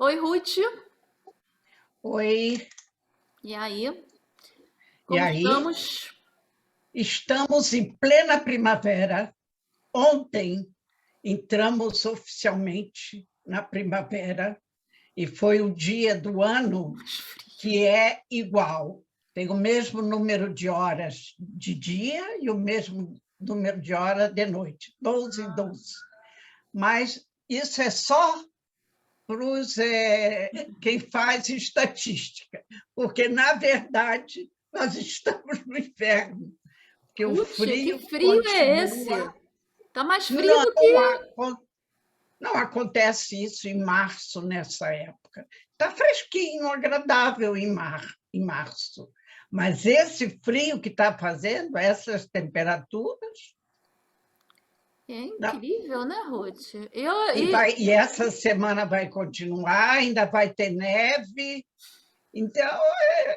Oi, Ruth. Oi, E aí? e Como aí? estamos? Estamos em plena primavera. Ontem entramos oficialmente na primavera e foi o dia do ano Mais frio. que é igual. Tem o mesmo número de horas de dia e o mesmo número de horas de noite, 12 e 12. Mas isso é só para quem faz estatística, porque, na verdade, nós estamos no inverno. Que o Ruth, que frio frio é esse? continua. Tá mais frio Não, do que... não acontece isso em março, nessa época. Está fresquinho, agradável em março. Mas esse frio que está fazendo, essas temperaturas, É não. incrível, né, Ruth? E essa semana vai continuar, ainda vai ter neve. Então,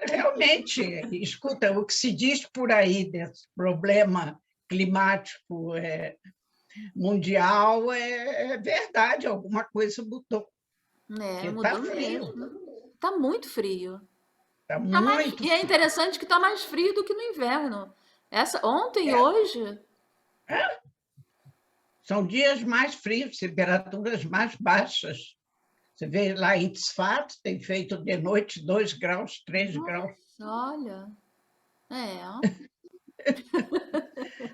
realmente, escuta, o que se diz por aí desse problema climático mundial é verdade, alguma coisa mudou, porque está Mudou frio, mesmo. Tá muito frio. está Tá mais... muito E é frio. interessante que tá mais frio do que no inverno. Ontem e É, hoje, são dias mais frios, temperaturas mais baixas. Você vê lá em Tzfat, tem feito de noite 2 graus, 3 graus, nossa, olha. É,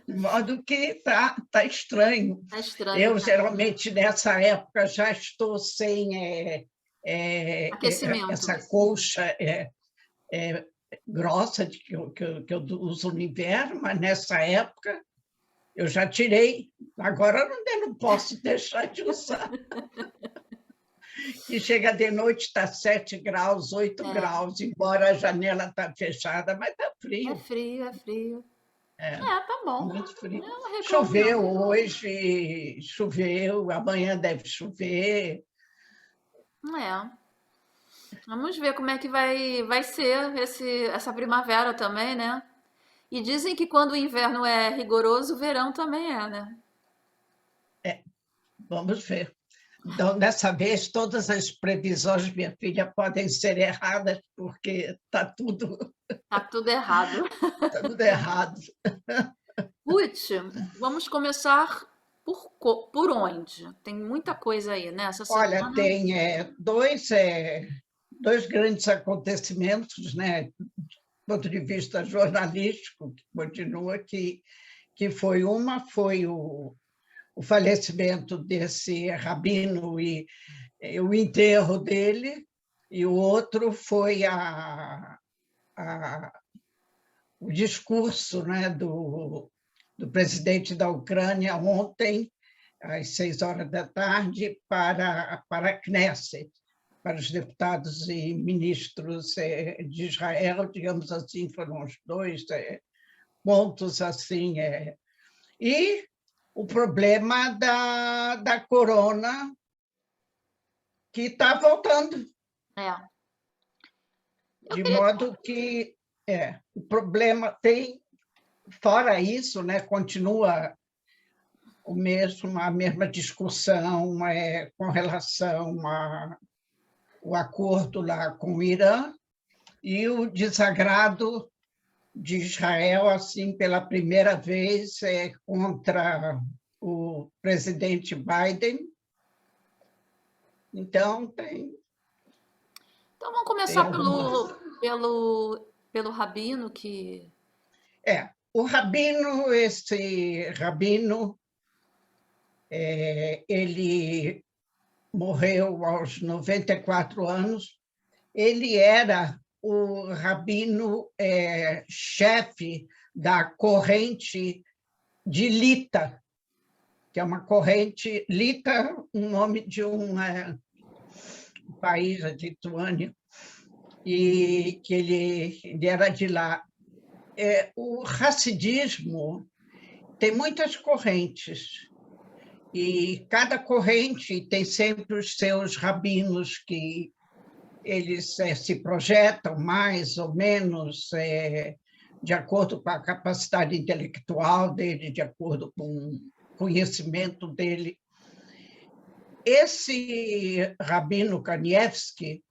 de modo que tá estranho. tá estranho, Eu, tá? geralmente, nessa época, já estou sem Aquecimento. essa colcha grossa que eu uso no inverno, mas nessa época eu já tirei. Agora eu não posso deixar de usar. E chega de noite, está 7 graus, 8 É, graus, embora a janela está fechada, mas está é frio, frio, é frio. é Tá bom. muito frio. Eu não reclamo, Choveu não. hoje, choveu, amanhã deve chover. É. Vamos ver como é que vai ser essa primavera também, né? E dizem que quando o inverno é rigoroso, o verão também é, né? Vamos ver. Então, dessa vez, todas as previsões, minha filha, podem ser erradas, porque Tá tudo errado. tá tudo errado. Ruth, vamos começar por onde? Tem muita coisa aí, né? Essa Olha, semana. tem dois grandes acontecimentos, né, do ponto de vista jornalístico, que continua aqui, que foi o falecimento desse rabino e o enterro dele, e o outro foi a o discurso, né, do presidente da Ucrânia ontem, às 6 horas da tarde, para a Knesset, para os deputados e ministros de Israel, digamos assim, foram os dois pontos assim. E o problema da corona, que está voltando, É. Eu de queria. modo que o problema tem, fora isso, né, continua a mesma discussão com relação ao acordo lá com o Irã e o desagrado de Israel, assim, pela primeira vez, contra o presidente Biden. Então, Então vamos tem começar algumas. pelo Rabino, que Esse rabino, ele morreu aos 94 anos. Ele era o rabino chefe da corrente de Lita, que é uma corrente, Lita, um nome de um país, a Lituânia, e que ele era de lá. O Hassidismo tem muitas correntes, e cada corrente tem sempre os seus rabinos que eles se projetam mais ou menos de acordo com a capacidade intelectual dele, de acordo com o conhecimento dele. esse Rabino Kanievsky,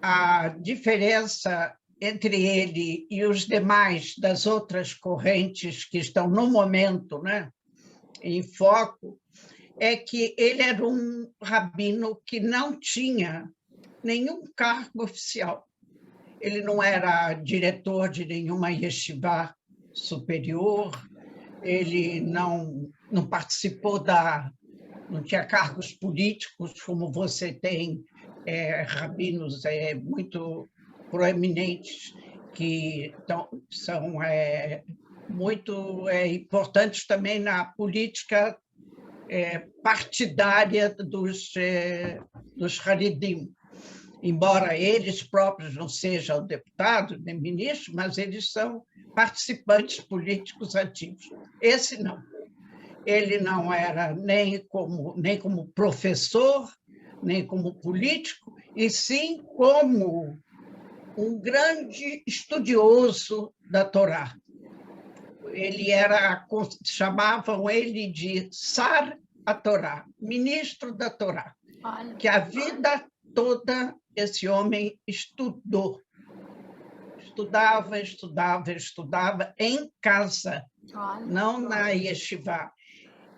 a diferença entre ele e os demais das outras correntes que estão no momento, né, em foco, é que ele era um rabino que não tinha nenhum cargo oficial. Ele não era diretor de nenhuma yeshiva superior, ele não participou não tinha cargos políticos, como você tem rabinos muito proeminentes, que são muito importantes também na política partidária dos Haridim. Embora eles próprios não sejam deputados nem ministros, mas eles são participantes políticos ativos. Esse não. Ele não era nem como professor, nem como político, e sim como um grande estudioso da Torá. Chamavam ele de Sar a Torá, ministro da Torá, que a vida toda esse homem estudou. Estudava em casa, não na yeshiva.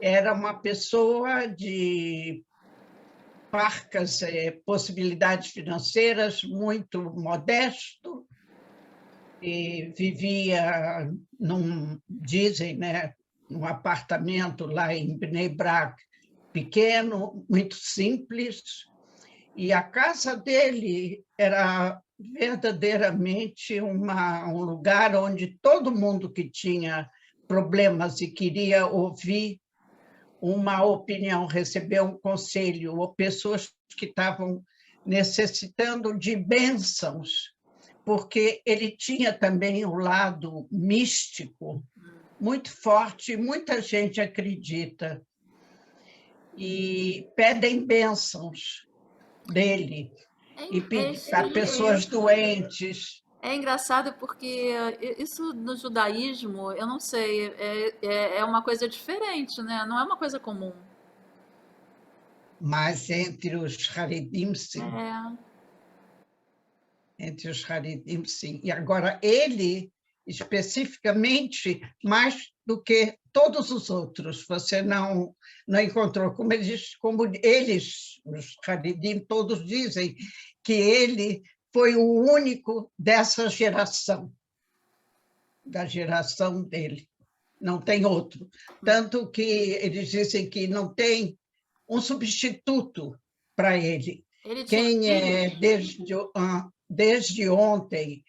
Era uma pessoa de parcas possibilidades financeiras, muito modesto, e vivia, dizem, né, num apartamento lá em Bnei Brak, pequeno, muito simples, e a casa dele era verdadeiramente um lugar onde todo mundo que tinha problemas e queria ouvir uma opinião, receber um conselho, ou pessoas que estavam necessitando de bênçãos, porque ele tinha também um lado místico muito forte, muita gente acredita, e pedem bênçãos dele, e para pessoas doentes. É engraçado porque isso no judaísmo, eu não sei, é uma coisa diferente, né? Não é uma coisa comum. Mas entre os Haredim, sim. É. Entre os Haredim, sim. E agora, ele, especificamente, mais do que todos os outros, você não encontrou, como eles, os Haredim, todos dizem que ele foi o único dessa geração, da geração dele. Não tem outro. Tanto que eles dizem que não tem um substituto para ele. Ele tinha Quem desde ontem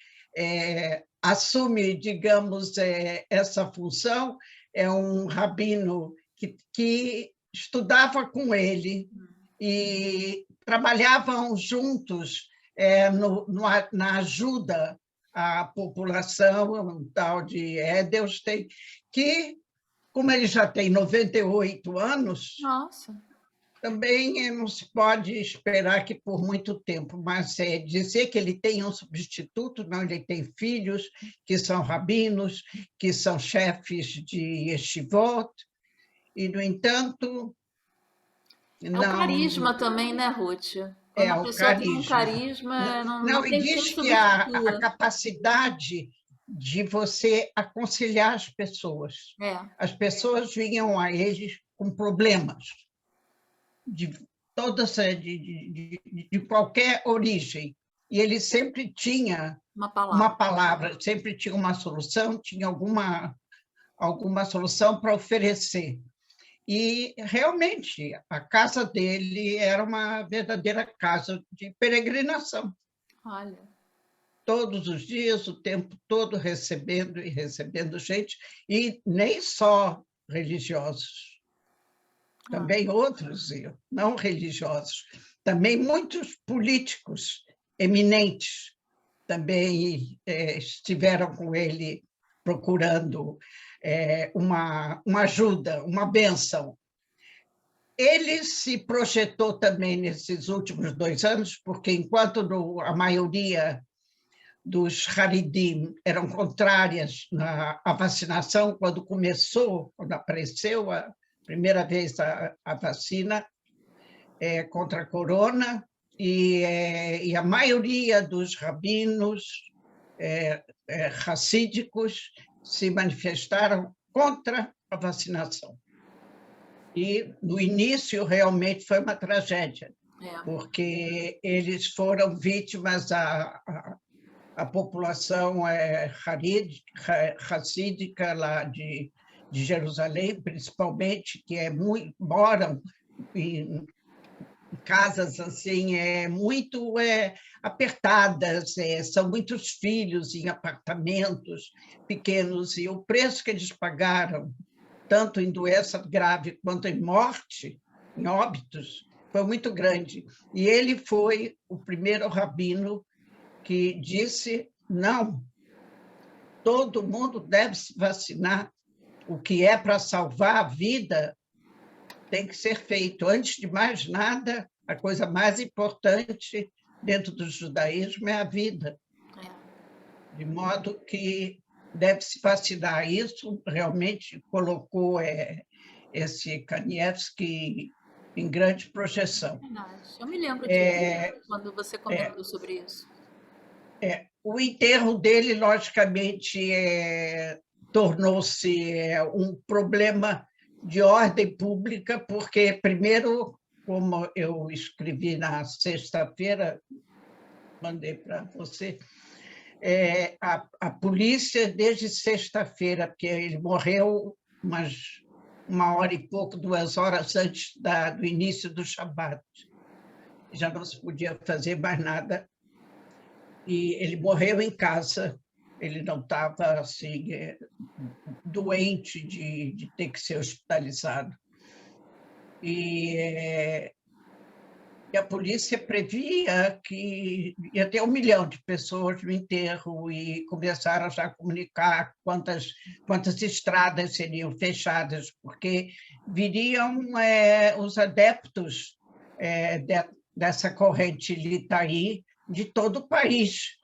assume, digamos, essa função é um rabino que estudava com ele e trabalhavam juntos na ajuda à população, um tal de Edelstein, que, como ele já tem 98 anos, Nossa. também não se pode esperar que por muito tempo, mas dizer que ele tem um substituto, não, ele tem filhos que são rabinos, que são chefes de yeshivot, e, no entanto, É o não carisma também, né, Ruth? Quando é a o pessoa tem um carisma. carisma, Não, não e tem quem diz que a substitua. capacidade de você aconselhar as pessoas. É. As pessoas vinham a ele com problemas de todas de qualquer origem, e ele sempre tinha Uma uma palavra. palavra, sempre tinha uma solução, tinha alguma solução para oferecer. E, realmente, a casa dele era uma verdadeira casa de peregrinação. Olha. Todos os dias, o tempo todo, recebendo e recebendo gente, e nem só religiosos, Ah, também outros não religiosos, também muitos políticos eminentes também estiveram com ele procurando uma ajuda, uma bênção. Ele se projetou também nesses últimos 2 anos, porque enquanto a maioria dos Haridim eram contrárias à vacinação, quando apareceu a primeira vez a vacina, contra a corona, e a maioria dos rabinos racídicos se manifestaram contra a vacinação. E, no início, realmente foi uma tragédia, porque eles foram vítimas, a população racídica lá de Jerusalém, principalmente, que moram em casas assim muito apertadas, são muitos filhos em apartamentos pequenos, e o preço que eles pagaram, tanto em doença grave quanto em morte, em óbitos, foi muito grande. E ele foi o primeiro rabino que disse: não, todo mundo deve se vacinar, o que é para salvar a vida tem que ser feito. Antes de mais nada, a coisa mais importante dentro do judaísmo é a vida. De modo que deve se vacinar. Isso realmente colocou esse Kanievski em grande projeção. Eu me lembro disso, quando você comentou sobre isso. O enterro dele, logicamente, tornou-se um problema de ordem pública, porque, primeiro, como eu escrevi na sexta-feira, mandei para você, a polícia, desde sexta-feira, porque ele morreu uma hora e pouco, 2 horas antes do início do Shabat, já não se podia fazer mais nada, e ele morreu em casa. Ele não estava assim, doente de ter que ser hospitalizado. E a polícia previa que ia ter 1 milhão de pessoas no enterro, e começaram já a comunicar quantas estradas seriam fechadas, porque viriam os adeptos dessa corrente Litaí de todo o país,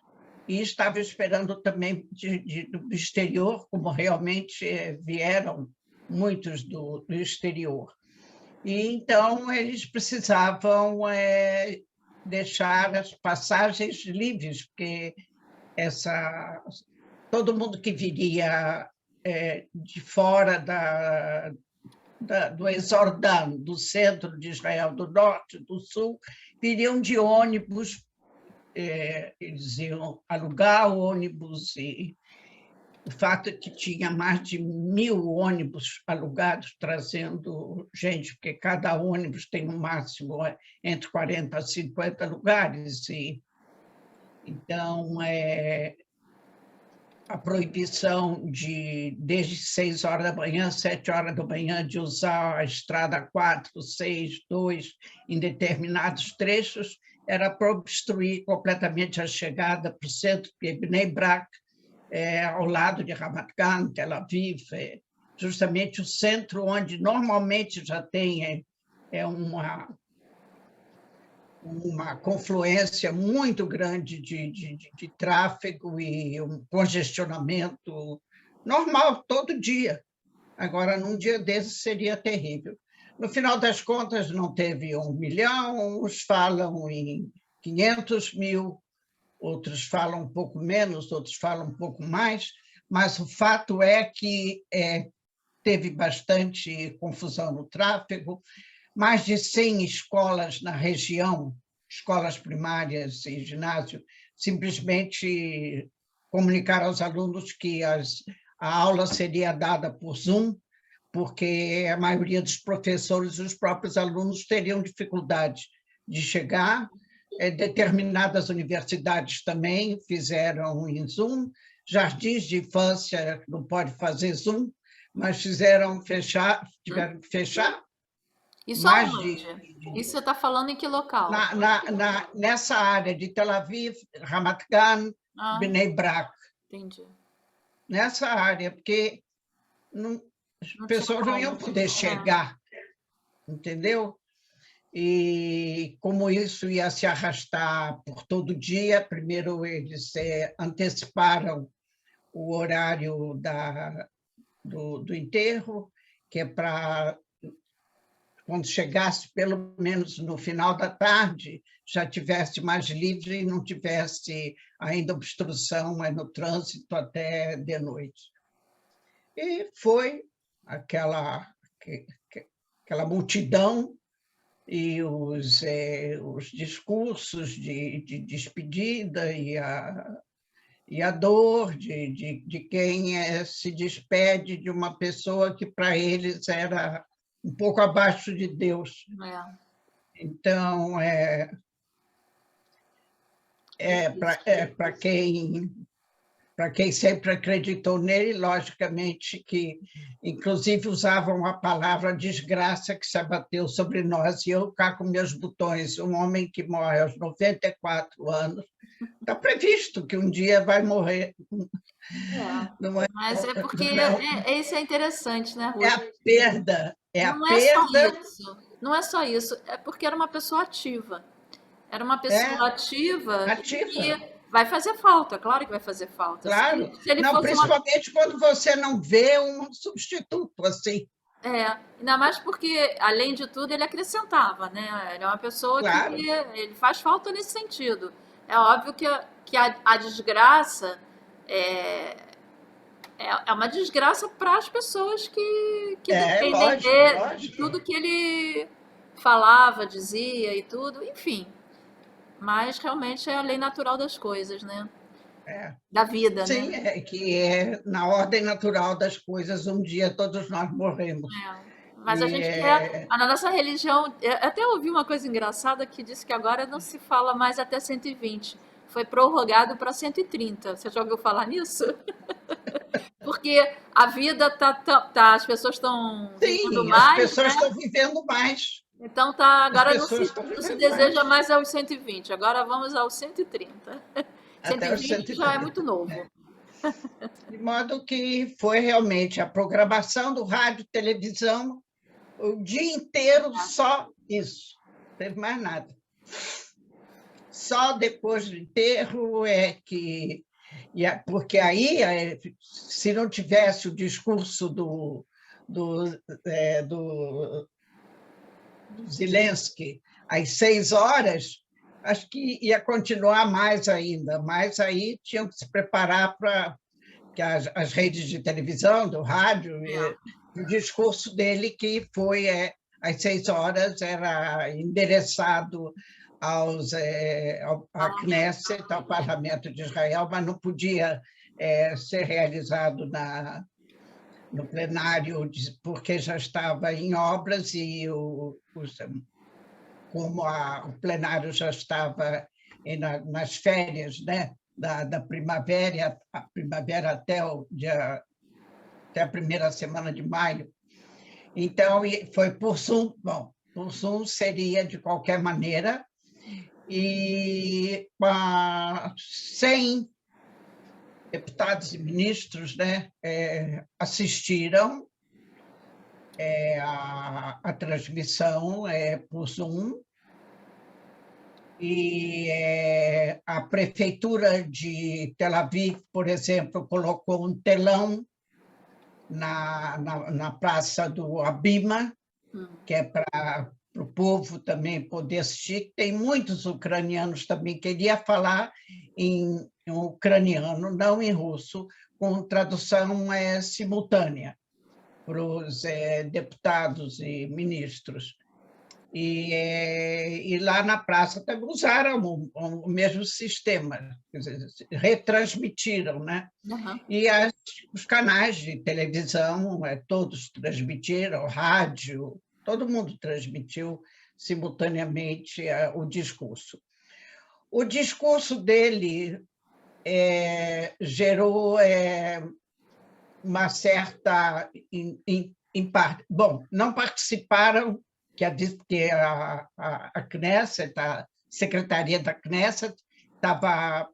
e estava esperando também do exterior, como realmente vieram muitos do exterior. E, então, eles precisavam deixar as passagens livres, porque todo mundo que viria de fora do Exordano, do centro de Israel, do norte, do sul, viriam de ônibus. Eles iam alugar ônibus, e o fato é que tinha mais de 1.000 ônibus alugados, trazendo gente, porque cada ônibus tem no máximo entre 40 a 50 lugares. Então, a proibição desde 6 horas da manhã, 7 horas da manhã, de usar a estrada 4, 6, 2, em determinados trechos, era para obstruir completamente a chegada para o centro, porque Bnei Brak, ao lado de Ramat Gan, Tel Aviv, justamente o centro onde normalmente já tem uma confluência muito grande de tráfego e um congestionamento normal, todo dia. Agora, num dia desses, seria terrível. No final das contas, não teve 1 milhão, uns falam em 500 mil, outros falam um pouco menos, outros falam um pouco mais, mas o fato é que teve bastante confusão no tráfego. Mais de 100 escolas na região, escolas primárias e ginásio, simplesmente comunicaram aos alunos que a aula seria dada por Zoom, porque a maioria dos professores e os próprios alunos teriam dificuldade de chegar. Determinadas universidades também fizeram em Zoom, jardins de infância não pode fazer Zoom, mas tiveram que fechar. Isso aonde? Isso você está falando em que local? Nessa área de Tel Aviv, Ramat Gan, Bnei Brak. Entendi. Nessa área, porque as pessoas não iam poder chegar, entendeu? E como isso ia se arrastar por todo o dia, primeiro eles anteciparam o horário do enterro, que é para quando chegasse, pelo menos no final da tarde, já tivesse mais livre e não tivesse ainda obstrução no trânsito até de noite. E foi aquela, aquela multidão e os discursos de despedida e a dor de quem se despede de uma pessoa que, para eles, era um pouco abaixo de Deus. É, Então, difícil. para quem sempre acreditou nele, logicamente que, inclusive, usavam a palavra desgraça que se abateu sobre nós, e eu cá com meus botões, um homem que morre aos 94 anos, está previsto que um dia vai morrer. É. Não é, Mas é porque não isso é interessante, né, é Ruth? a perda, é a Não é só perda, isso. Não é só isso. É porque era uma pessoa ativa. Era uma é pessoa ativa ativa, que vai fazer falta, claro que vai fazer falta. Se claro. ele, se ele Não, fosse uma. principalmente quando você não vê um substituto assim, É, ainda mais porque, além de tudo, ele acrescentava, né? Ele é uma pessoa que claro. ele faz falta nesse sentido. É óbvio que a desgraça é, é uma desgraça para as pessoas que É dependem lógico, de lógico. tudo que ele falava, dizia e tudo, enfim. Mas realmente é a lei natural das coisas, né? É. Da vida, né? Sim, é que na ordem natural das coisas, um dia todos nós morremos. Mas a E gente quer. Na nossa religião. Eu até ouvi uma coisa engraçada que disse que agora não se fala mais até 120. Foi prorrogado para 130. Você já ouviu falar nisso? Porque a vida as pessoas estão vivendo sim, as mais, pessoas né? estão vivendo mais. Então tá, As agora pessoas estão não se vivendo deseja mais, mais aos 120, agora vamos aos 130. até os 120 já é 130. muito novo. De modo que foi realmente a programação do rádio, televisão, o dia inteiro só isso, não teve mais nada. Só depois do enterro é que... Porque aí, se não tivesse o discurso do, do Zelensky às 6 horas, acho que ia continuar mais ainda, mas aí tinham que se preparar para que as redes de televisão, do rádio, É. o discurso dele, que foi às 6 horas, era endereçado à Parlamento. Knesset, ao Parlamento de Israel, mas não podia ser realizado no plenário, porque já estava em obras e como o plenário já estava nas férias, né, da primavera, a primavera até a primeira semana de maio. Então, foi por Zoom. Bom, por Zoom seria de qualquer maneira, e 100 deputados e ministros, né, assistiram a transmissão por Zoom, e a prefeitura de Tel Aviv, por exemplo, colocou um telão na praça do Abima, Hum. que é para o povo também poder assistir. Tem muitos ucranianos também, queria falar em ucraniano, não em russo, com tradução simultânea para os deputados e ministros. E lá na praça também usaram o mesmo sistema, quer dizer, retransmitiram, né? Uhum. E os canais de televisão, todos transmitiram, rádio, todo mundo transmitiu simultaneamente o discurso. O discurso dele gerou uma certa... Bom, não participaram, que a Knesset, a Secretaria da Knesset, estava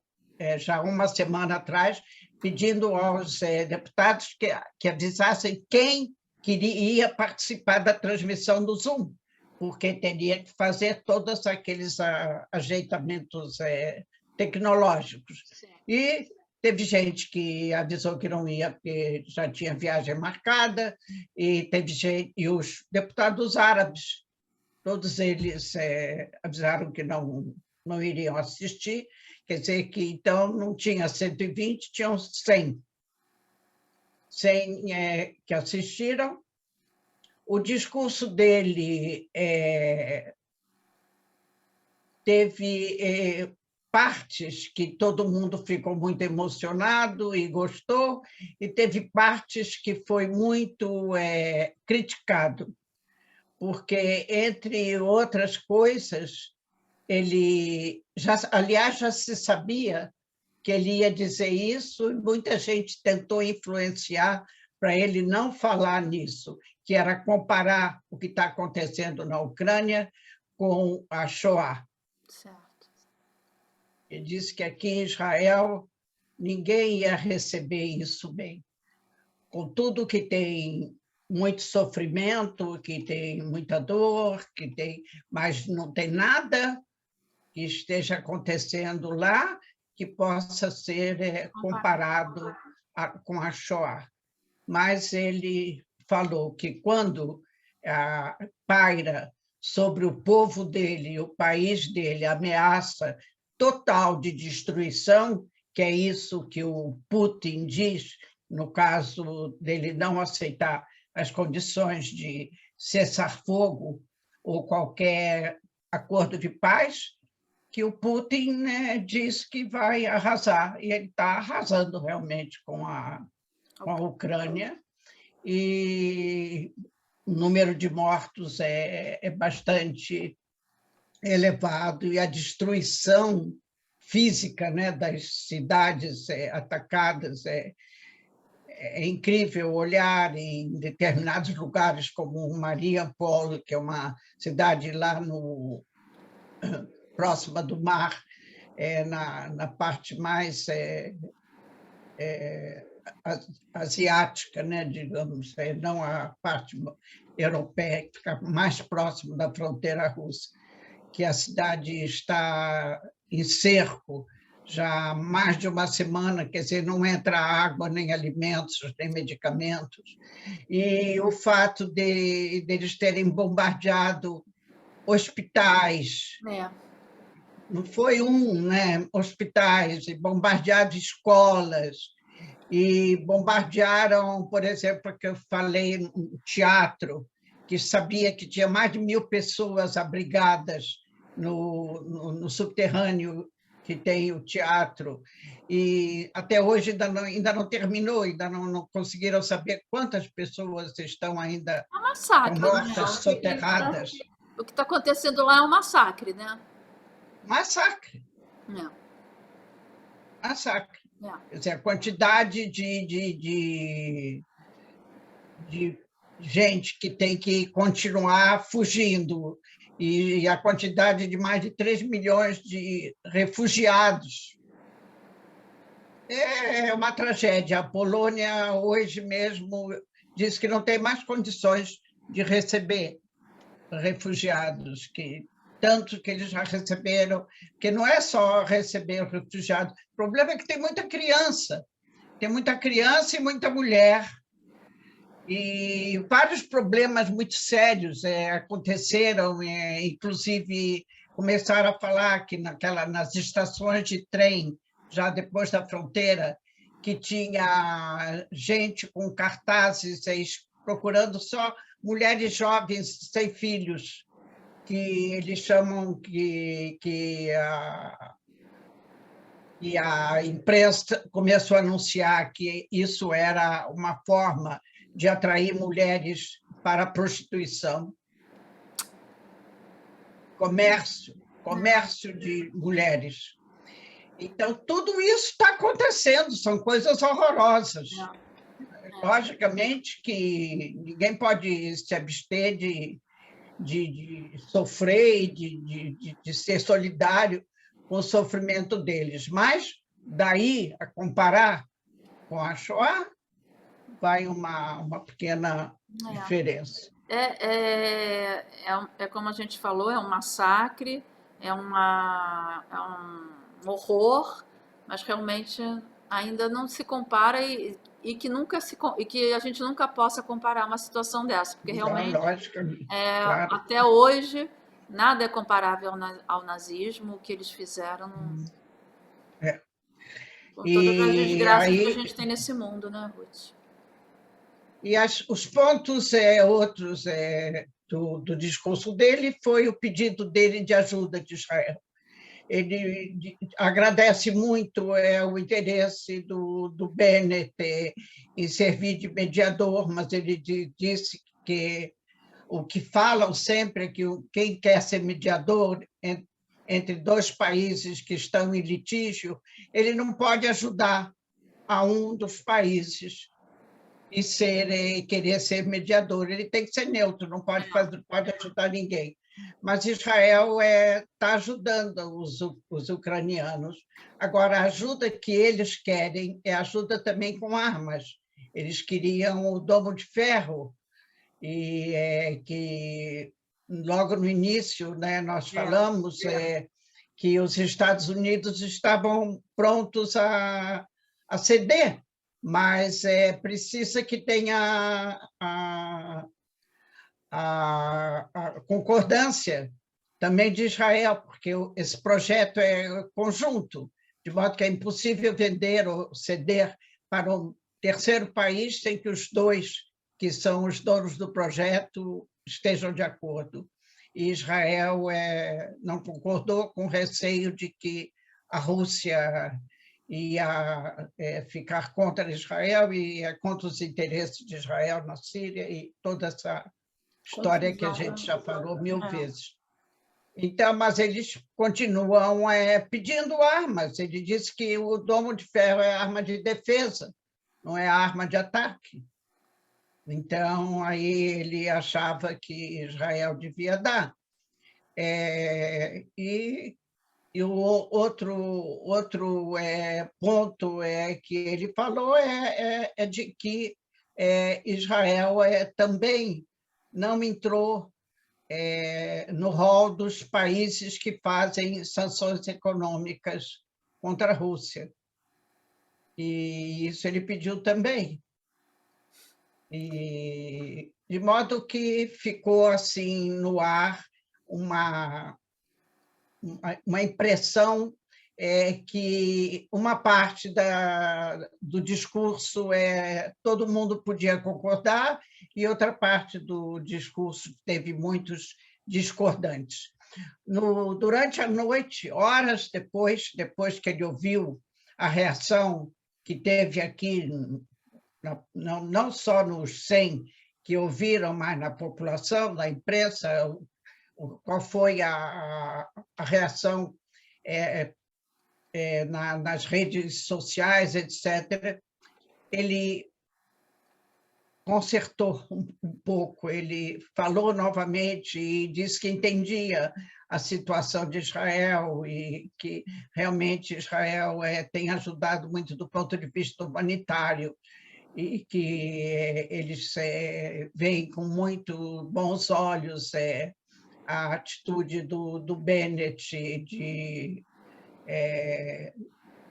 já uma semana atrás pedindo aos deputados que avisassem quem queria participar da transmissão do Zoom, porque teria que fazer todos aqueles ajeitamentos tecnológicos. E teve gente que avisou que não ia, porque já tinha viagem marcada, e teve gente, e os deputados árabes, todos eles avisaram que não iriam assistir, quer dizer que então não tinha 120, tinham 100, 100 que assistiram. O discurso dele teve partes que todo mundo ficou muito emocionado e gostou, e teve partes que foi muito criticado, porque, entre outras coisas, ele já, aliás, já se sabia que ele ia dizer isso, e muita gente tentou influenciar para ele não falar nisso, que era comparar o que está acontecendo na Ucrânia com a Shoah. Certo. Ele disse que aqui em Israel ninguém ia receber isso bem. Com tudo que tem muito sofrimento, que tem muita dor, mas não tem nada que esteja acontecendo lá que possa ser comparado com a Shoah. Mas ele falou que quando paira sobre o povo dele, o país dele, ameaça total de destruição, que é isso que o Putin diz, no caso dele não aceitar as condições de cessar-fogo ou qualquer acordo de paz, que o Putin, né, diz que vai arrasar, e ele está arrasando realmente com a Ucrânia, e o número de mortos é bastante elevado, e a destruição física, né, das cidades atacadas é incrível olhar em determinados lugares, como Mariupol, que é uma cidade lá próxima do mar, na parte mais asiática, né, digamos, não a parte europeia, que fica mais próximo da fronteira russa, que a cidade está em cerco já há mais de uma semana, quer dizer, não entra água, nem alimentos, nem medicamentos. E o fato deles terem bombardeado hospitais, não foi né? Hospitais, e bombardeado escolas, e bombardearam, por exemplo, que eu falei, um teatro, que sabia que tinha mais de 1.000 pessoas abrigadas no subterrâneo que tem o teatro, e até hoje ainda não terminou, ainda não conseguiram saber quantas pessoas estão ainda É um massacre, né? mortas, soterradas. O que está acontecendo lá é um massacre, né? Massacre. É. Massacre. É. Quer dizer, a quantidade de gente que tem que continuar fugindo, e a quantidade de mais de 3 milhões de refugiados. É uma tragédia. A Polônia, hoje mesmo, diz que não tem mais condições de receber refugiados, tanto que eles já receberam, que não é só receber refugiados, o problema é que tem muita criança e muita mulher, e vários problemas muito sérios aconteceram, inclusive começaram a falar que nas estações de trem, já depois da fronteira, que tinha gente com cartazes procurando só mulheres jovens sem filhos, que eles chamam e a imprensa começou a anunciar que isso era uma forma de atrair mulheres para a prostituição, comércio de mulheres. Então, tudo isso está acontecendo, são coisas horrorosas. Logicamente que ninguém pode se abster de sofrer e de ser solidário com o sofrimento deles, mas daí a comparar com a Shoah vai uma pequena diferença. É como a gente falou, é um massacre, é um horror, mas realmente ainda não se compara e que e que a gente nunca possa comparar uma situação dessa, porque Não, realmente logicamente, claro. até hoje nada é comparável ao nazismo, o que eles fizeram É. com todas as E desgraças que a aí gente tem nesse mundo, né, Ruth? os pontos outros do discurso dele foi o pedido dele de ajuda de Israel. Ele agradece muito o interesse do Bennett em servir de mediador, mas ele disse que o que falam sempre é que quem quer ser mediador entre dois países que estão em litígio, ele não pode ajudar a um dos países e querer ser mediador. Ele tem que ser neutro, não pode ajudar ninguém. Mas Israel está ajudando os ucranianos. Agora, a ajuda que eles querem é ajuda também com armas. Eles queriam o Domo de Ferro, e que logo no início, né, nós falamos que os Estados Unidos estavam prontos a ceder, mas precisa que tenha a concordância também de Israel, porque esse projeto é conjunto, de modo que é impossível vender ou ceder para um terceiro país sem que os dois, que são os donos do projeto, estejam de acordo. E Israel não concordou, com receio de que a Rússia ia ficar contra Israel e contra os interesses de Israel na Síria e toda essa história que a Confusão, gente né? já falou 1000 É. vezes. Então, mas eles continuam pedindo armas. Ele disse que o Domo de Ferro é arma de defesa, não é arma de ataque. Então, aí ele achava que Israel devia dar. E o outro ponto que ele falou de que Israel também não entrou no rol dos países que fazem sanções econômicas contra a Rússia. E isso ele pediu também. E, de modo que ficou assim no ar uma impressão que uma parte do discurso todo mundo podia concordar e outra parte do discurso teve muitos discordantes. Durante a noite, horas depois que ele ouviu a reação que teve aqui, não só nos 100 que ouviram, mas na população, na imprensa, qual foi a reação nas redes sociais, etc., ele consertou um pouco, ele falou novamente e disse que entendia a situação de Israel e que realmente Israel tem ajudado muito do ponto de vista humanitário e que eles veem com muito bons olhos a atitude do Bennett de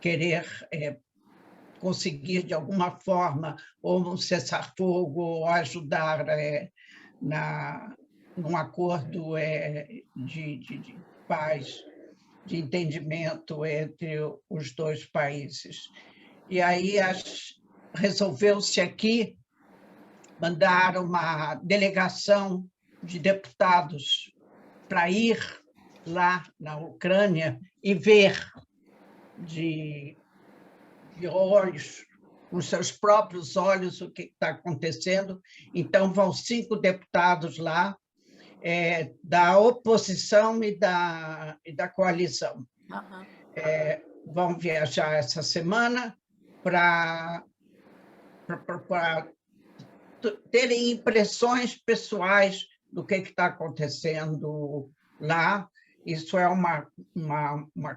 querer conseguir, de alguma forma, ou um cessar-fogo, ou ajudar num acordo de paz, de entendimento entre os dois países. E aí resolveu-se aqui mandar uma delegação de deputados para ir lá na Ucrânia e ver de olhos, com seus próprios olhos, o que está acontecendo. Então, vão 5 deputados lá, da oposição e da coalição. Uhum. Vão viajar essa semana para terem impressões pessoais do que está acontecendo lá. Isso é uma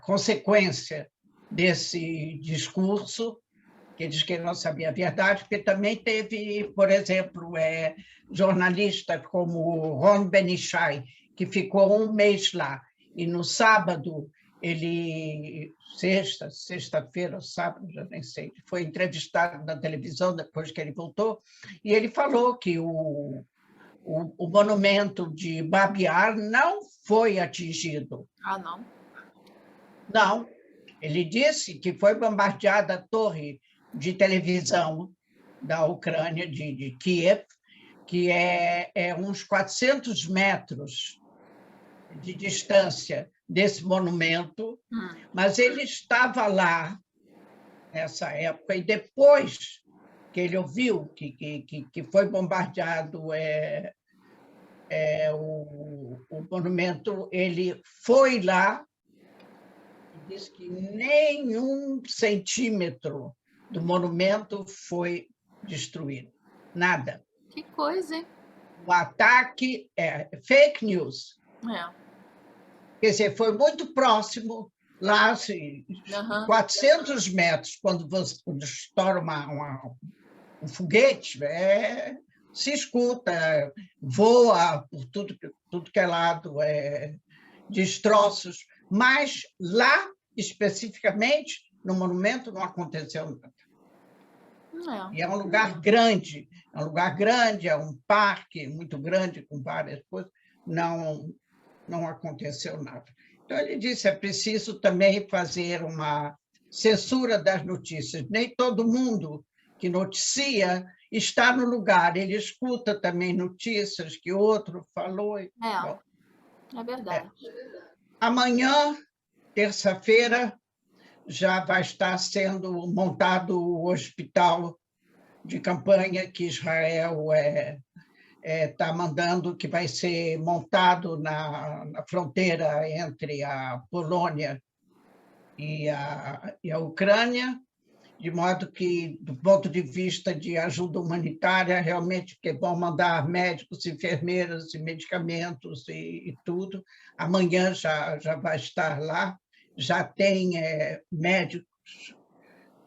consequência desse discurso, que diz que não sabia a verdade, porque também teve, por exemplo, jornalista como Ron Benishai, que ficou um mês lá, e no sábado ele, sexta-feira, sábado, já nem sei, foi entrevistado na televisão depois que ele voltou, e ele falou que o monumento de Babi Yar não foi atingido. Ah, não? Não, ele disse que foi bombardeada a torre de televisão da Ucrânia, de Kiev, que é uns 400 metros de distância desse monumento, mas ele estava lá nessa época, e depois que ele ouviu que foi bombardeado o monumento, ele foi lá e disse que nenhum centímetro do monumento foi destruído. Nada. Que coisa, hein? O ataque é fake news. É. Quer dizer, foi muito próximo, lá, assim, 400 metros, quando estoura um foguete, se escuta, voa por tudo que é lado, destroços, mas lá, especificamente, no monumento, não aconteceu nada. E é um lugar grande, é um parque muito grande, com várias coisas, não aconteceu nada. Então, ele disse, é preciso também fazer uma censura das notícias. Nem todo mundo que noticia está no lugar, ele escuta também notícias que outro falou. Bom, é verdade. Amanhã, terça-feira, já vai estar sendo montado o hospital de campanha que Israel está mandando, que vai ser montado na fronteira entre a Polônia e a Ucrânia, de modo que, do ponto de vista de ajuda humanitária, realmente que vão mandar médicos, enfermeiras e medicamentos e tudo. Amanhã já vai estar lá, já tem médicos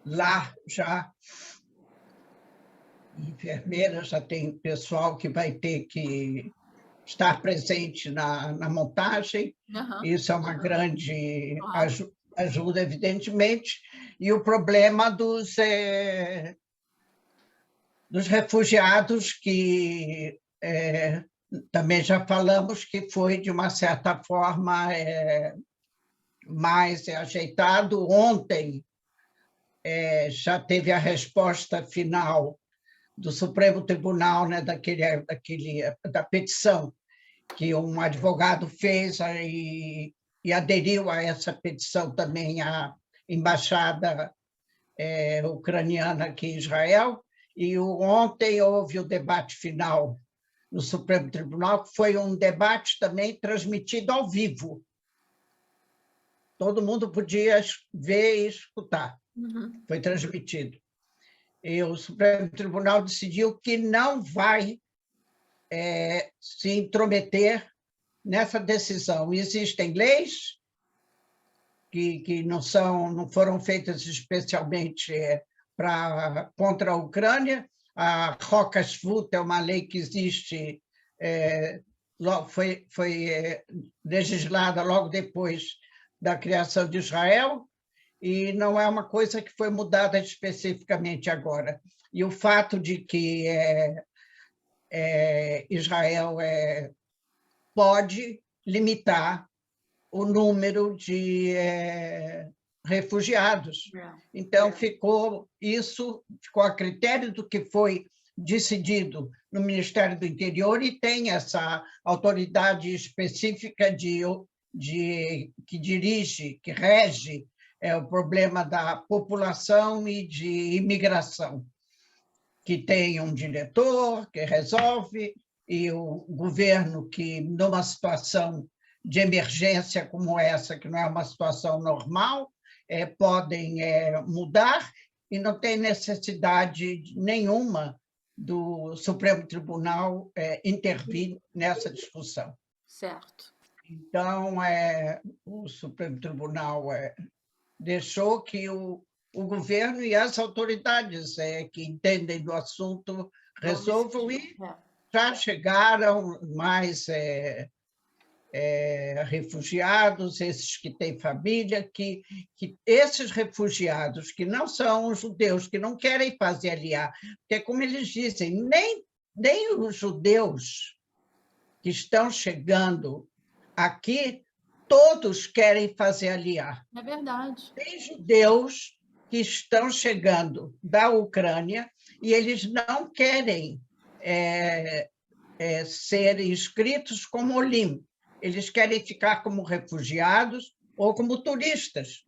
lá, já enfermeiras, já tem pessoal que vai ter que estar presente na montagem. Isso é uma grande ajuda, evidentemente, e o problema dos refugiados, que também já falamos que foi, de uma certa forma, mais ajeitado. Ontem já teve a resposta final do Supremo Tribunal, né, da petição que um advogado fez e aderiu a essa petição também a embaixada ucraniana aqui em Israel. E ontem houve o debate final no Supremo Tribunal, que foi um debate também transmitido ao vivo. Todo mundo podia ver e escutar. Foi transmitido. E o Supremo Tribunal decidiu que não vai se intrometer nessa decisão. Existem leis que não foram feitas especialmente contra a Ucrânia. A Rockashvut é uma lei que existe, foi legislada logo depois da criação de Israel, e não é uma coisa que foi mudada especificamente agora. E o fato de que Israel pode limitar o número de refugiados. Então, ficou a critério do que foi decidido no Ministério do Interior, e tem essa autoridade específica que dirige, que rege o problema da população e de imigração, que tem um diretor que resolve, e o governo que, numa situação de emergência como essa, que não é uma situação normal, podem mudar, e não tem necessidade nenhuma do Supremo Tribunal intervir nessa discussão. Certo. Então, o Supremo Tribunal deixou que o governo e as autoridades que entendem do assunto resolvam, e já chegaram mais refugiados, esses que têm família, que esses refugiados que não são judeus, que não querem fazer aliar, porque, como eles dizem, nem os judeus que estão chegando aqui, todos querem fazer aliar. É verdade. Tem judeus que estão chegando da Ucrânia e eles não querem ser inscritos como Olim. Eles querem ficar como refugiados ou como turistas.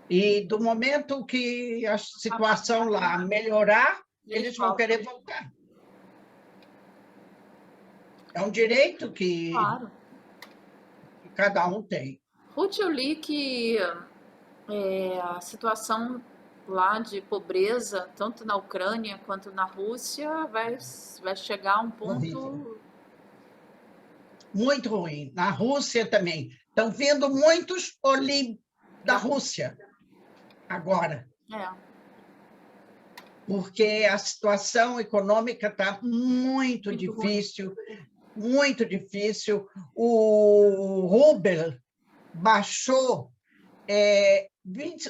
E do momento que a situação lá melhorar, eles vão querer voltar. É um direito que Claro. cada um tem. Ruth, eu li que a situação lá de pobreza, tanto na Ucrânia quanto na Rússia, vai chegar a um Horrível. ponto. Muito ruim. Na Rússia também. Estão vindo muitos Olim da Rússia agora. Porque a situação econômica está muito difícil, muito difícil. O rublo baixou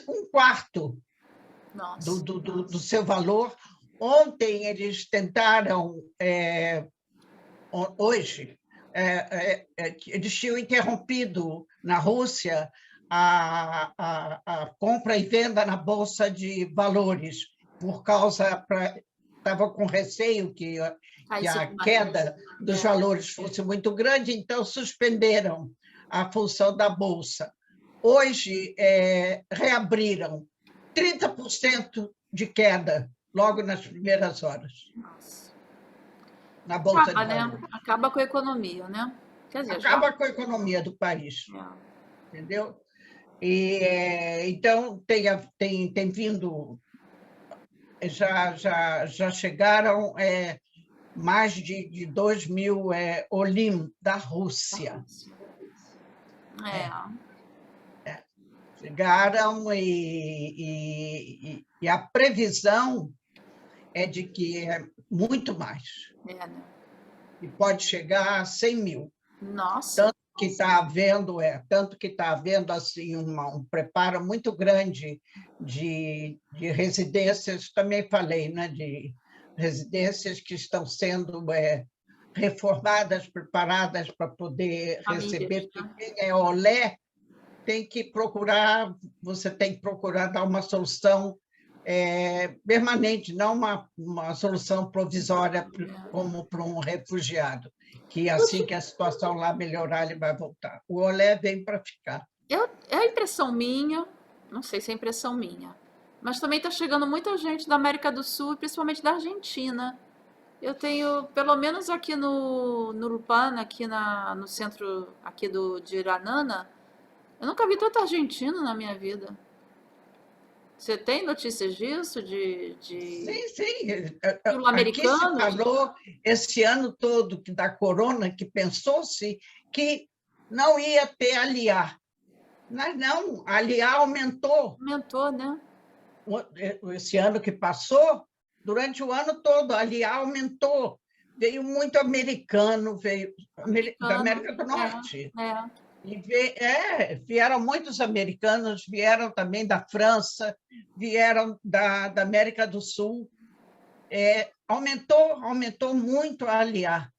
um quarto do seu valor. Ontem eles tentaram, hoje, eles tinham interrompido na Rússia a compra e venda na Bolsa de Valores, por causa, estava com receio que a queda dos valores fosse muito grande, então suspenderam a função da Bolsa. Hoje, reabriram 30% de queda, logo nas primeiras horas. Nossa. Na Bolsa de Valores. Acaba com a economia, né? Quer dizer, acaba com a economia do país. Entendeu? E, então, tem vindo... Já chegaram mais de 2.000 Olim da Rússia. Chegaram e a previsão é de que é muito mais. Né? E pode chegar a 100.000. Nossa! Tanto que está havendo assim, um preparo muito grande de residências, também falei, né, de residências que estão sendo reformadas, preparadas para poder receber. Quem é olé tem que procurar, você tem que procurar dar uma solução permanente, não uma solução provisória como para um refugiado, que assim que a situação lá melhorar, ele vai voltar. O olé vem para ficar. É a impressão minha, não sei se é impressão minha, mas também está chegando muita gente da América do Sul, principalmente da Argentina. Eu tenho, pelo menos aqui no Lupana, aqui no centro aqui de Iranana, eu nunca vi tanto argentino na minha vida. Você tem notícias disso? Sim. Aqui se Sul-americanos? falou esse ano todo da corona, que pensou-se que não ia ter aliar. Mas não, a aliar aumentou. Aumentou, né? Esse ano que passou, durante o ano todo, a aliar aumentou. Veio muito americano, veio da América do Norte. Vieram muitos americanos, vieram também da França, vieram da América do Sul. Aumentou muito a aliar.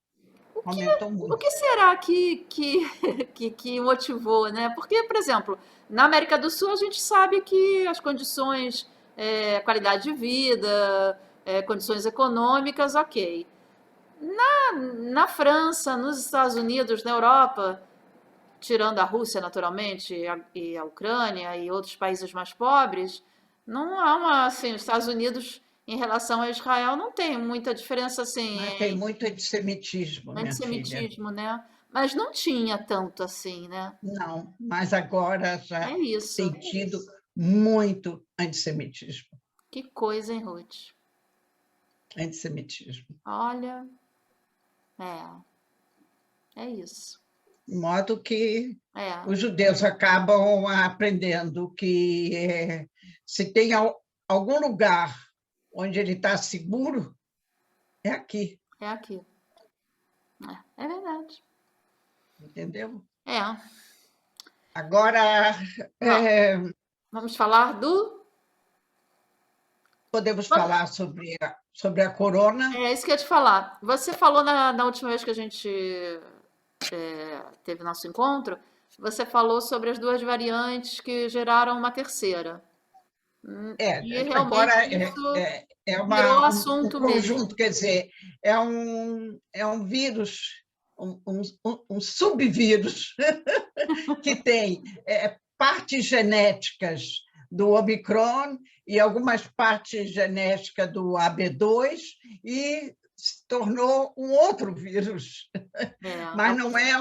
O que será que motivou, né? Porque, por exemplo, na América do Sul a gente sabe que as condições, qualidade de vida, condições econômicas, ok. Na França, nos Estados Unidos, na Europa, tirando a Rússia, naturalmente, e a Ucrânia e outros países mais pobres, não há assim, os Estados Unidos, em relação a Israel, não tem muita diferença assim. Tem muito antissemitismo, minha filha. Né? Mas não tinha tanto assim, né? Não, mas agora já tem tido muito antissemitismo. Que coisa, hein, Ruth? Antissemitismo. Olha, é isso. De modo que os judeus acabam aprendendo que se tem algum lugar onde ele está seguro, é aqui. É aqui. É verdade. Entendeu? É. Agora, Va- é, Vamos falar do. podemos falar sobre a corona. É isso que eu ia te falar. Você falou na última vez que a gente teve nosso encontro, você falou sobre as duas variantes que geraram uma terceira. E Agora realmente isso é virou um assunto mesmo. conjunto, quer dizer, é um vírus, um subvírus que tem partes genéticas do Omicron e algumas partes genéticas do AB2 e se tornou um outro vírus, É mas não é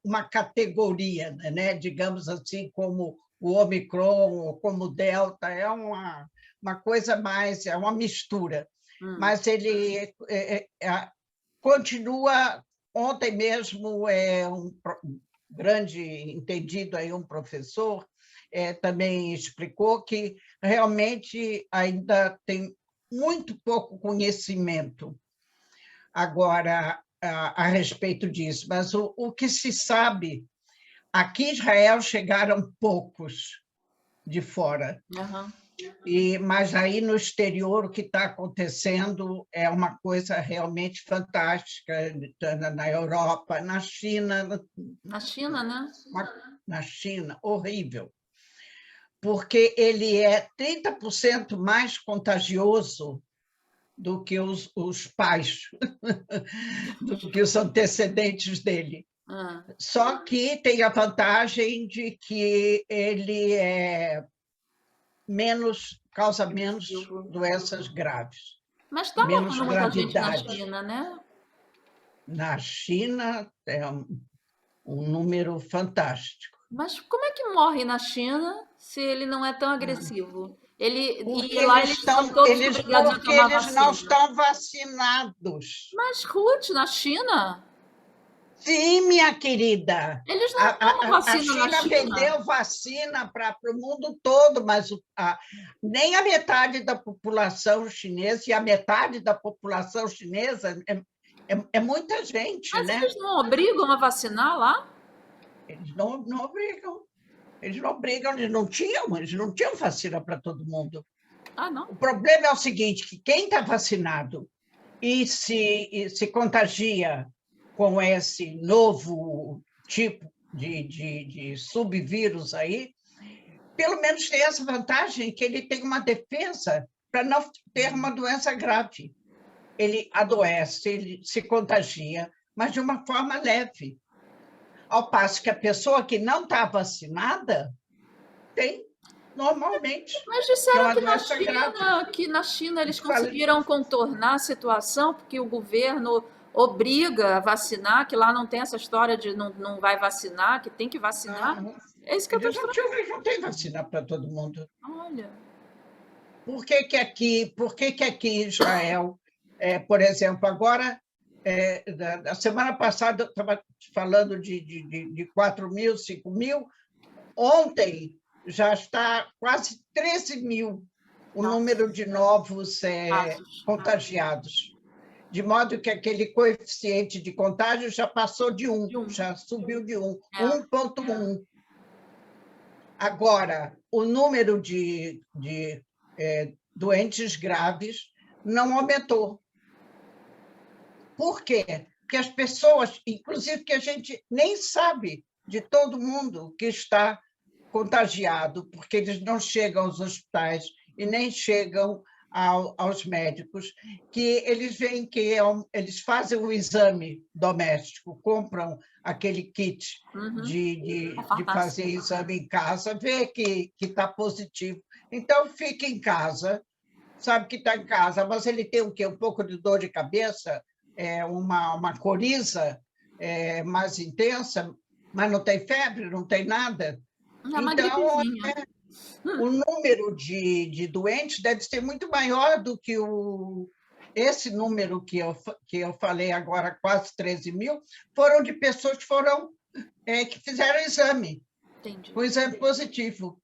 uma categoria, né? Digamos assim, como o Omicron ou como o Delta, é uma coisa mais, é uma mistura. hum, Mas ele continua. Ontem mesmo, um grande entendido, aí, um professor, também explicou que realmente ainda tem muito pouco conhecimento agora a respeito disso, mas o que se sabe, aqui em Israel chegaram poucos de fora, aham. mas aí no exterior o que está acontecendo é uma coisa realmente fantástica, na Europa, na China, Na China, né? na China, horrível, porque ele é 30% mais contagioso do que os pais, do que os antecedentes dele. Ah, Só que tem a vantagem de que ele causa menos agressivo. doenças graves, Mas está menos morrendo muita gente na gravidade. China, né? Na China, é um número fantástico. Mas como é que morre na China se ele não é tão agressivo? E lá eles são todos obrigados a Porque tomar eles não vacina. estão vacinados. Mas, Ruth, na China, Sim, minha querida. eles não tomam A vacina na China China. vendeu vacina para o mundo todo, mas nem a metade da população chinesa, e a metade da população chinesa é muita gente, Mas né? eles não obrigam a vacinar lá? Eles não obrigam. Eles não tinham vacina para todo mundo. Ah, não. O problema é o seguinte, que quem está vacinado e se contagia com esse novo tipo de subvírus aí, pelo menos tem essa vantagem que ele tem uma defesa para não ter uma doença grave. Ele adoece, ele se contagia, mas de uma forma leve. Ao passo que a pessoa que não está vacinada tem normalmente, Mas que é disseram uma doença grave. Que na China Eu eles falei, conseguiram contornar a situação porque o governo obriga a vacinar, que lá não tem essa história de não vai vacinar, que tem que vacinar. não, É isso que eu estou te falando. eles não têm vacina para todo mundo. Olha. Por que aqui em Israel, por exemplo, agora, na semana passada, eu estava falando de 4 mil, 5 mil, ontem já está quase 13 mil o Nossa, número de novos casos. contagiados, de modo que aquele coeficiente de contágio já passou de 1, De um. já subiu de 1, É. 1,1. Agora, o número de doentes graves não aumentou. Por quê? Porque as pessoas, inclusive que a gente nem sabe de todo mundo que está contagiado, porque eles não chegam aos hospitais e nem chegam aos médicos, que eles veem que eles fazem um exame doméstico, compram aquele kit Uhum. É de fantástico. fazer exame em casa, vê que está positivo. Então, fica em casa, sabe que está em casa, mas ele tem o quê? Um pouco de dor de cabeça, uma coriza mais intensa, mas não tem febre, não tem nada. É uma Então, gripezinha. o número de doentes deve ser muito maior do que esse número que eu falei agora, quase 13 mil, foram de pessoas que fizeram exame, Entendi. com exame positivo.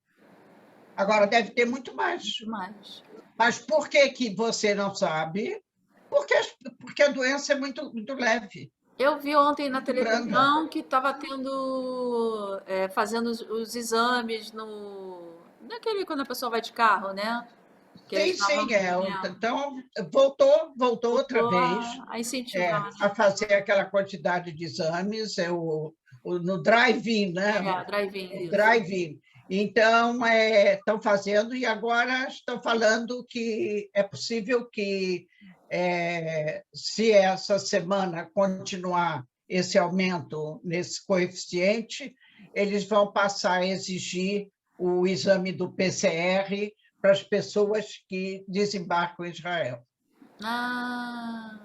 Agora, deve ter muito mais. Demais. Mas por que você não sabe? Porque, porque a doença é muito, muito leve. Eu vi ontem na Branda. televisão que estava tendo, fazendo os exames no, naquele quando a pessoa vai de carro, né? Que eles Sim, estavam, sim, é. é, Então, voltou outra voltou vez a incentivar, a né? fazer aquela quantidade de exames, no drive-in, né? É, drive-in, O isso. drive-in. Então, estão fazendo e agora estão falando que é possível que, se essa semana continuar esse aumento nesse coeficiente, eles vão passar a exigir o exame do PCR para as pessoas que desembarcam em Israel. Ah,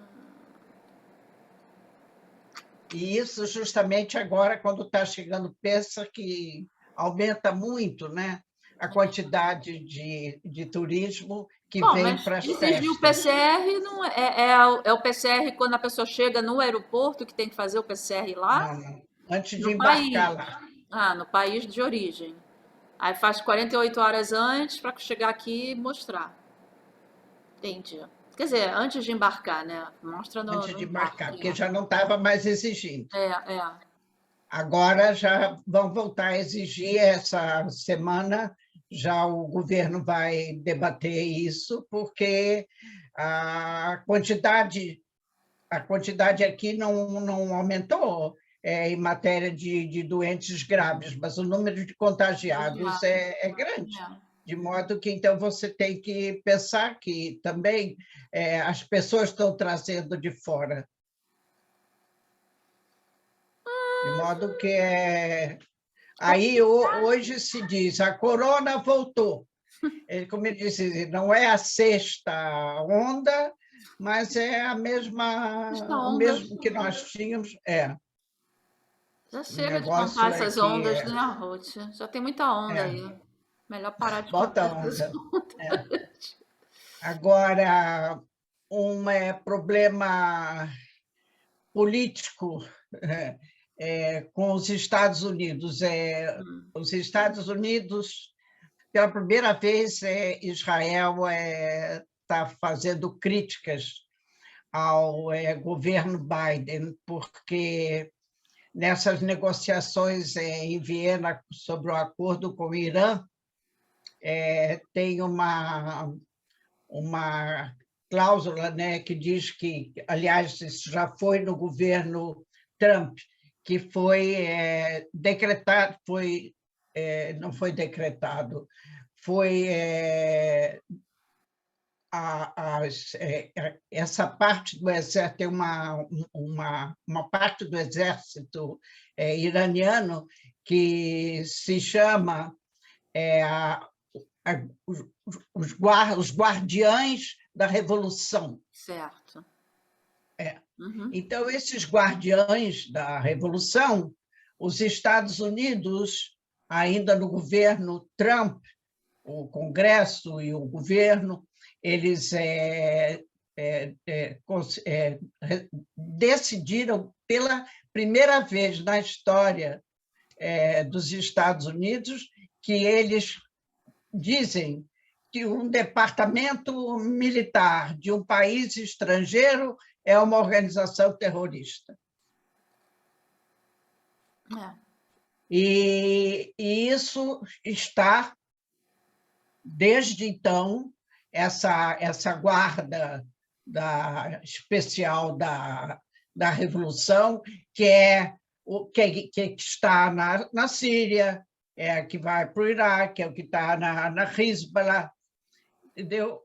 E isso justamente agora, quando está chegando, pensa que aumenta muito, né? A quantidade de turismo que bom, vem mas para as exigir o festas. PCR não é o PCR quando a pessoa chega no aeroporto que tem que fazer o PCR lá? Não, não. Antes de No país. embarcar lá. Ah, no país de origem. Aí faz 48 horas antes para chegar aqui e mostrar. Entendi. Quer dizer, antes de embarcar, né? Mostra Antes no de embarcar, embarque. porque já não estava mais exigindo. É. Agora já vão voltar a exigir essa semana, já o governo vai debater isso, porque a quantidade a quantidade aqui não aumentou em matéria de doentes graves, mas o número de contagiados Contagiado. é grande. É. De modo que, então, você tem que pensar que também as pessoas estão trazendo de fora. De modo que aí hoje se diz, a corona voltou. Como ele disse, não é a sexta onda, mas é a Esta mesma, o onda. mesmo que nós tínhamos. Já O chega de contar negócio é essas que ondas, né, Ruth? Já tem muita onda é, aí. Melhor parar de bota contar essas onda. É. ondas. Agora, um problema político com os Estados Unidos. Os Estados Unidos, pela primeira vez, Israel está fazendo críticas ao governo Biden, porque nessas negociações em Viena sobre o acordo com o Irã, tem uma cláusula, né, que diz que, aliás, isso já foi no governo Trump, que foi decretado, não foi decretado, foi essa parte do exército, tem uma parte do exército iraniano que se chama a, os guardiães da revolução. Certo. É. Uhum. Então, esses guardiães da revolução, os Estados Unidos, ainda no governo Trump, o Congresso e o governo, eles decidiram pela primeira vez na história dos Estados Unidos que eles dizem que um departamento militar de um país estrangeiro é uma organização terrorista. É. E isso está, desde então, essa guarda especial da Revolução, que é o que está na Síria, que vai para o Iraque, é o que está na Hezbollah, entendeu?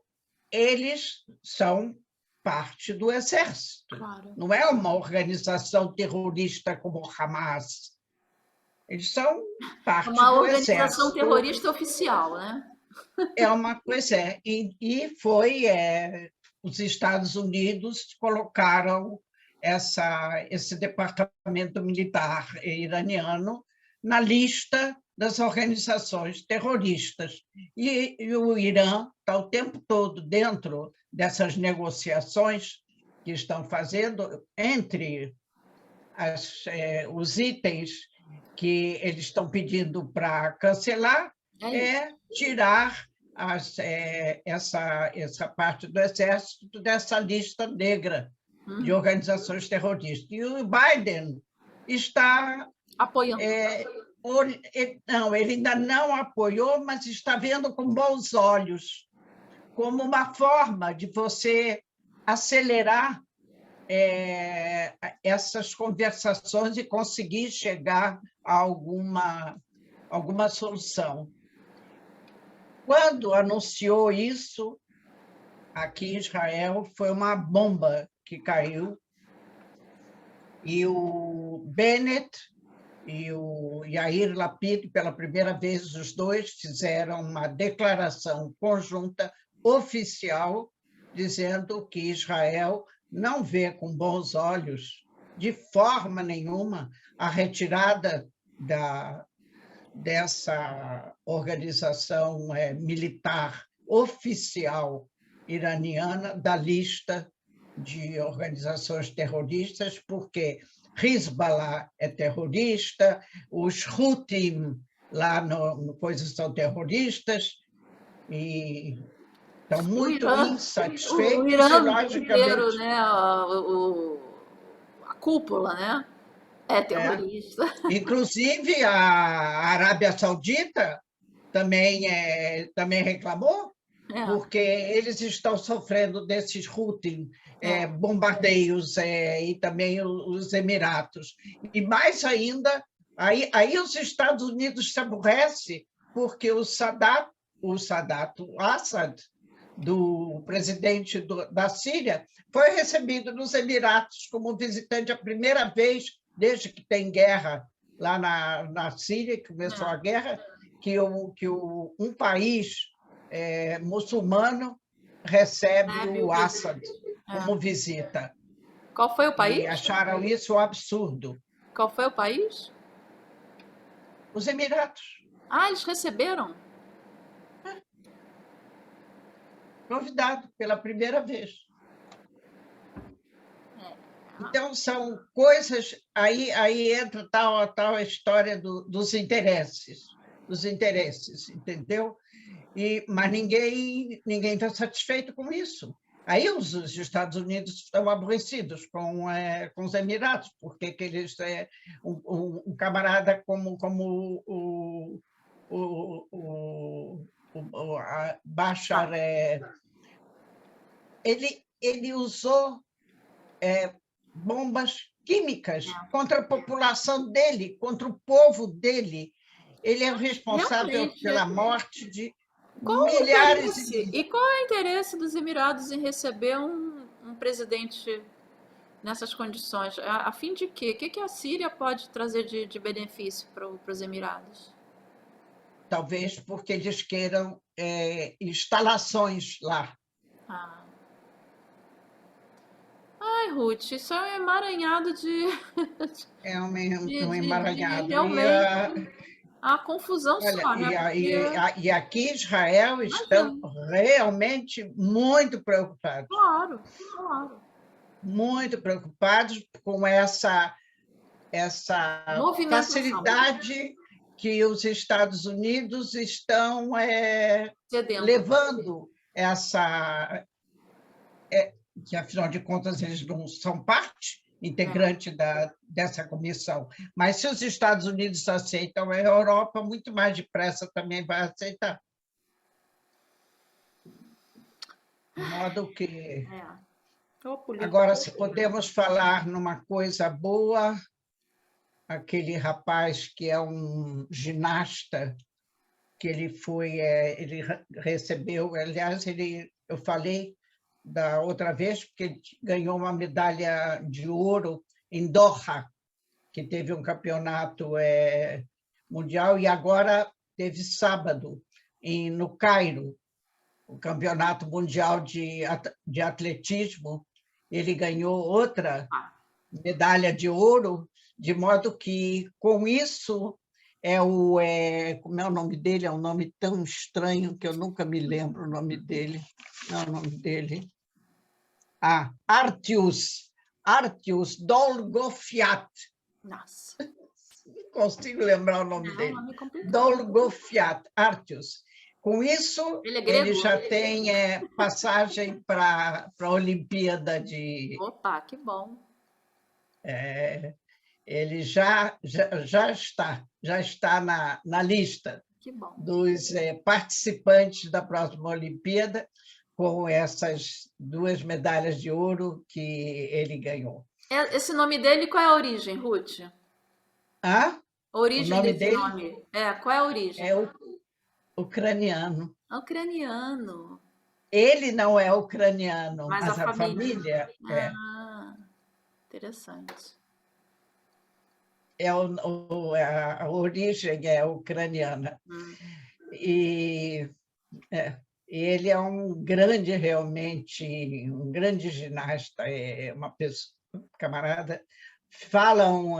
Eles são parte do exército. Claro. Não é uma organização terrorista como o Hamas. Eles são É parte uma do organização exército. terrorista oficial, né? Pois é, e foi os Estados Unidos colocaram esse departamento militar iraniano na lista das organizações terroristas. E o Irã está o tempo todo dentro dessas negociações que estão fazendo entre os itens que eles estão pedindo para cancelar, É isso. tirar essa parte do exército dessa lista negra de organizações terroristas. E o Biden está... Apoiando. Não, ele ainda não apoiou, mas está vendo com bons olhos, como uma forma de você acelerar essas conversações e conseguir chegar a alguma solução. Quando anunciou isso, aqui em Israel, foi uma bomba que caiu, e o Bennett e o Yair Lapid, pela primeira vez, os dois fizeram uma declaração conjunta oficial dizendo que Israel não vê com bons olhos, de forma nenhuma, a retirada dessa organização militar oficial iraniana da lista de organizações terroristas, porque Hezbollah é terrorista, os Houthim lá no coisas são terroristas, e estão muito insatisfeitos. O Irã e, logicamente, inteiro, né? A cúpula, né? É terrorista. Inclusive, a Arábia Saudita também reclamou, porque eles estão sofrendo desses Houthi, bombardeios, e também os Emiratos. E mais ainda, aí os Estados Unidos se aborrecem, porque o Assad, do presidente da Síria, foi recebido nos Emiratos como visitante a primeira vez desde que tem guerra lá na Síria, que começou a guerra, que um país muçulmano recebe o Assad como visita. Qual foi o país? E acharam isso um absurdo. Qual foi o país? Os Emiratos. Ah, eles receberam? Convidado pela primeira vez. Então, são coisas... Aí entra tal a história dos interesses, entendeu? Mas ninguém está satisfeito com isso. Aí os Estados Unidos estão aborrecidos com os Emiratos, porque eles um camarada como o Bashar, ele usou bombas químicas contra a população dele, contra o povo dele. Ele é o responsável pela morte de milhares de... E qual é o interesse dos Emirados em receber um presidente nessas condições? A fim de quê? O que a Síria pode trazer de benefício para os Emirados? Talvez porque eles queiram instalações lá. Ai, Ruth, isso é um emaranhado de... É um emaranhado. Realmente, a confusão só, né? E aqui em Israel estão realmente muito preocupados. Claro. Muito preocupados com essa facilidade que os Estados Unidos estão levando que, afinal de contas, eles não são parte integrante dessa comissão. Mas, se os Estados Unidos aceitam, a Europa, muito mais depressa, também vai aceitar. De modo que... Agora, se podemos falar numa coisa boa, aquele rapaz que é um ginasta, que ele recebeu, aliás, eu falei da outra vez, porque ele ganhou uma medalha de ouro em Doha, que teve um campeonato mundial, e agora teve sábado, no Cairo, o campeonato mundial de atletismo. Ele ganhou outra medalha de ouro, de modo que, com isso, como é o nome dele? É um nome tão estranho que eu nunca me lembro o nome dele. Não é o nome dele. Artios Dolgofiat. Nossa. Não consigo lembrar o nome dele. Dolgofiat, Artios. Com isso, Ele é ele grego? já tem passagem para a Olimpíada de. Opa, que bom. Ele já está na lista Que bom. dos participantes da próxima Olimpíada, com essas 2 medalhas de ouro que ele ganhou. Esse nome dele, qual é a origem, Ruth? Ah, A o origem nome desse dele nome. Qual é a é origem? o ucraniano. Ucraniano. Ele não é ucraniano, Mas a mas a família. família Ah, interessante. a origem é ucraniana. Hum. E ele é realmente, um grande ginasta, é uma pessoa, camarada, falam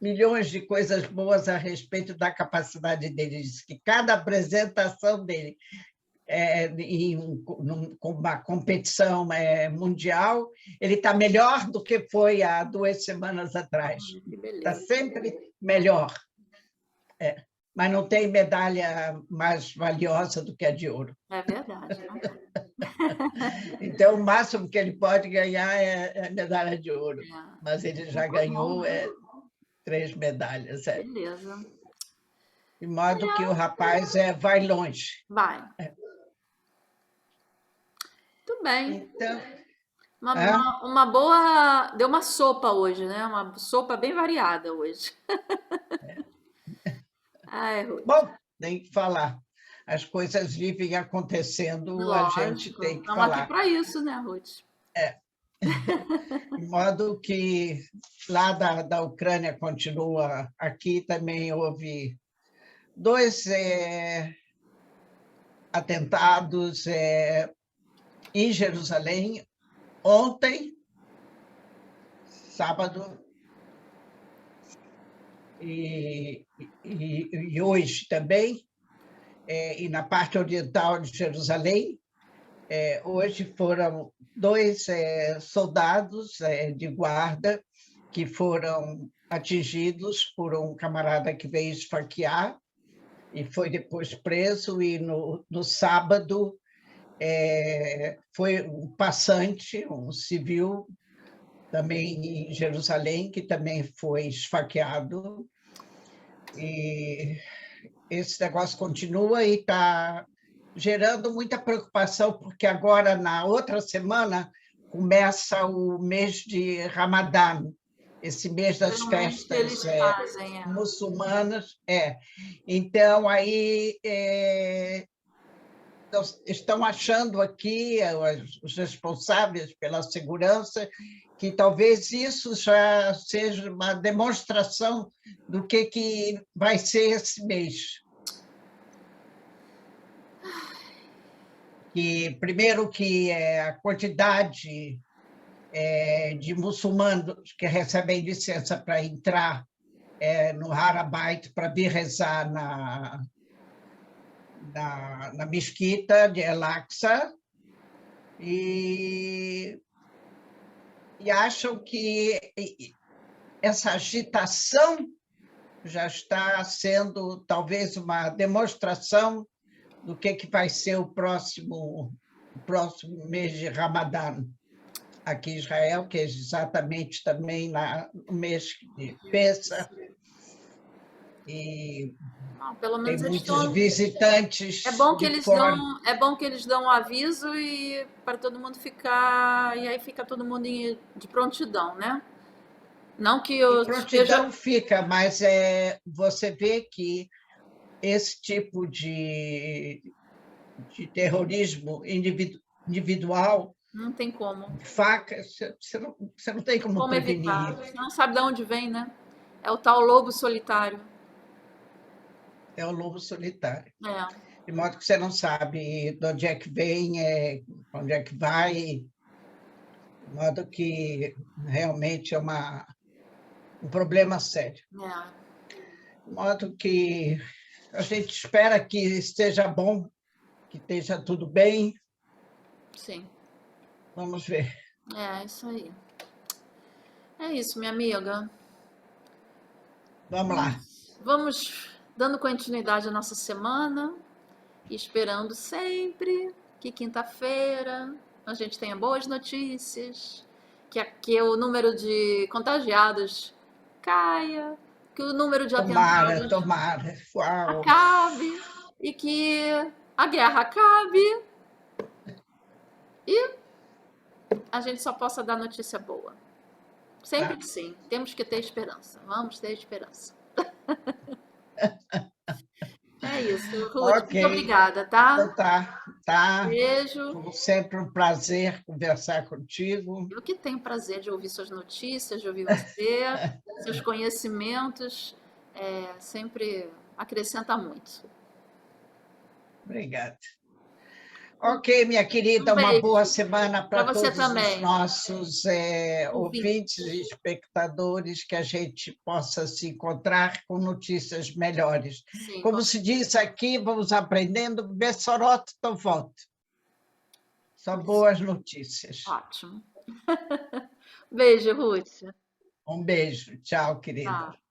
milhões de coisas boas a respeito da capacidade dele. Diz que cada apresentação dele em uma competição mundial, ele está melhor do que foi há 2 semanas atrás. Que Está beleza. sempre melhor. Mas não tem medalha mais valiosa do que a de ouro. É verdade, não tem. Então, o máximo que ele pode ganhar é a medalha de ouro. É. Mas ele já Tá bom, ganhou né? 3 medalhas. Beleza. De modo que o rapaz vai longe. Vai. Tudo bem. Então, Uma, é, uma boa. Deu uma sopa hoje, né? Uma sopa bem variada hoje. Ai, Ruth. bom, tem que falar. As coisas vivem acontecendo, a gente Lógico. tem que Estamos aqui falar. para isso, né, Ruth? De modo que lá da Ucrânia continua, aqui também houve 2 atentados em Jerusalém, ontem, sábado, e hoje também, e na parte oriental de Jerusalém. Hoje foram 2 soldados de guarda que foram atingidos por um camarada que veio esfaquear e foi depois preso, e no sábado foi um passante, um civil, também em Jerusalém, que também foi esfaqueado. E esse negócio continua e está gerando muita preocupação, porque agora, na outra semana, começa o mês de Ramadã, esse mês das Geralmente festas eles fazem. muçulmanas. Então, aí estão achando aqui, os responsáveis pela segurança, que talvez isso já seja uma demonstração do que vai ser esse mês. Que, primeiro, que a quantidade de muçulmanos que recebem licença para entrar no Harabait para vir rezar na mesquita de El-Aqsa, e acham que essa agitação já está sendo talvez uma demonstração do que vai ser o próximo mês de Ramadã aqui em Israel, que é exatamente também no mês de Pêssar, e Pelo tem menos eles muitos estão. visitantes de fora. É bom que eles dão um aviso e para todo mundo ficar. E aí fica todo mundo de prontidão, né? Não que E eu esteja. prontidão fica, mas você vê que esse tipo de terrorismo individual, Não tem como. faca, você não tem como Como prevenir evitar? isso. Você não sabe de onde vem, né? É o tal lobo solitário. É o lobo solitário. É. De modo que você não sabe de onde é que vem, onde é que vai, de modo que realmente é um problema sério. De modo que a gente espera que esteja bom, que esteja tudo bem. Sim. Vamos ver. É isso aí. É isso, minha amiga. Vamos lá. Vamos dando continuidade à nossa semana. e esperando sempre que quinta-feira a gente tenha boas notícias, que o número de contagiados caia, que o número de Tomara, atentados tomara. Uau! acabe e que a guerra acabe e a gente só possa dar notícia boa. Sempre Tá. assim, temos que ter esperança. Vamos ter esperança. É isso, Ruth. Ok, Muito obrigada, tá? então tá, tá. Beijo. Como sempre, um prazer conversar contigo. Eu que tenho prazer de ouvir suas notícias, de ouvir você, seus conhecimentos, sempre acrescenta muito. Obrigada. Um, Ok, minha um querida, uma boa beijo semana para para você todos os também, nossos ouvintes e ouvintes. espectadores, que a gente possa se encontrar com notícias melhores. Sim, Como se diz aqui, vamos aprendendo, Bessorot Tovot. Só boas notícias. ótimo. Beijo, Ruth. Um beijo. Tchau, querida. Tchau.